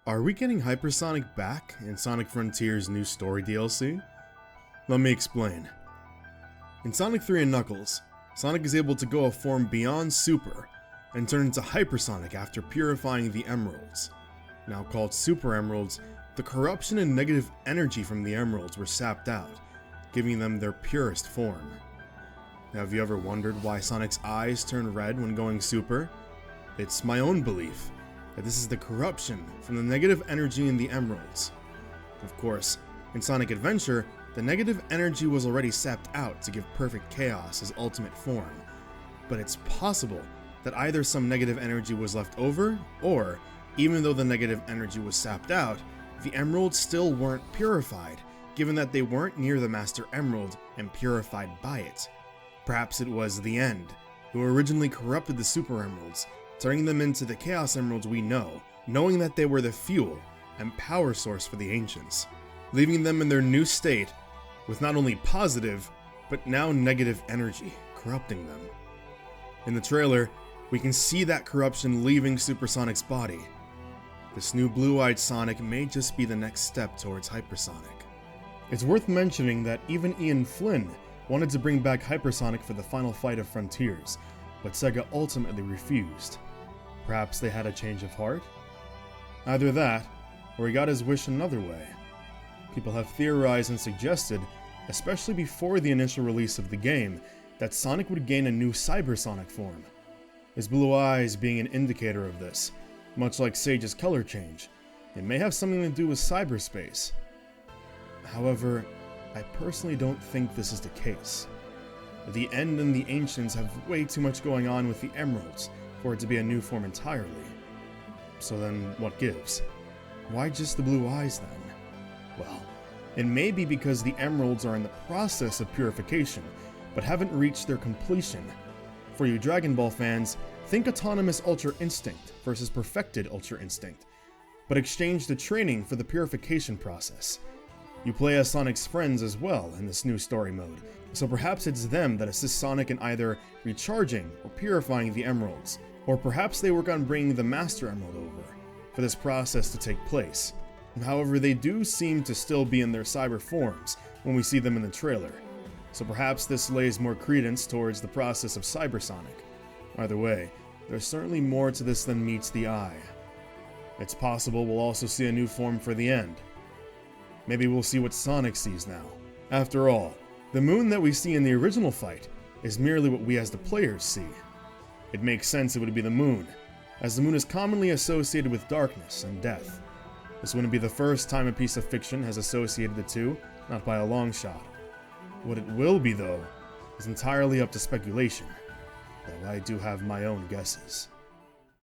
Are we getting Hypersonic back in Sonic Frontiers' new story DLC? Let me explain. In Sonic 3 and Knuckles, Sonic is able to go a form beyond Super and turn into Hypersonic after purifying the Emeralds. Now called Super Emeralds, the corruption and negative energy from the Emeralds were sapped out, giving them their purest form. Now, have you ever wondered why Sonic's eyes turn red when going Super? It's my own belief that this is the corruption from the negative energy in the Emeralds. Of course, in Sonic Adventure, the negative energy was already sapped out to give Perfect Chaos his ultimate form, but it's possible that either some negative energy was left over, or, even though the negative energy was sapped out, the Emeralds still weren't purified, given that they weren't near the Master Emerald and purified by it. Perhaps it was the End, who originally corrupted the Super Emeralds, turning them into the Chaos Emeralds we know, knowing that they were the fuel and power source for the Ancients, leaving them in their new state with not only positive, but now negative energy corrupting them. In the trailer, we can see that corruption leaving Supersonic's body. This new blue-eyed Sonic may just be the next step towards Hypersonic. It's worth mentioning that even Ian Flynn wanted to bring back Hypersonic for the final fight of Frontiers, but Sega ultimately refused. Perhaps they had a change of heart? Either that, or he got his wish another way. People have theorized and suggested, especially before the initial release of the game, that Sonic would gain a new Cybersonic form, his blue eyes being an indicator of this, much like Sage's color change. It may have something to do with cyberspace. However, I personally don't think this is the case. The End and the Ancients have way too much going on with the Emeralds for it to be a new form entirely. So then, what gives? Why just the blue eyes then? Well, it may be because the Emeralds are in the process of purification, but haven't reached their completion. For you Dragon Ball fans, think autonomous Ultra Instinct versus perfected Ultra Instinct, but exchange the training for the purification process. You play as Sonic's friends as well in this new story mode, so perhaps it's them that assist Sonic in either recharging or purifying the Emeralds, or perhaps they work on bringing the Master Emerald over for this process to take place. However, they do seem to still be in their cyber forms when we see them in the trailer, so perhaps this lays more credence towards the process of Cybersonic. Either way, there's certainly more to this than meets the eye. It's possible we'll also see a new form for the End. Maybe we'll see what Sonic sees now. After all, the moon that we see in the original fight is merely what we as the players see. It makes sense it would be the moon, as the moon is commonly associated with darkness and death. This wouldn't be the first time a piece of fiction has associated the two, not by a long shot. What it will be, though, is entirely up to speculation, though I do have my own guesses.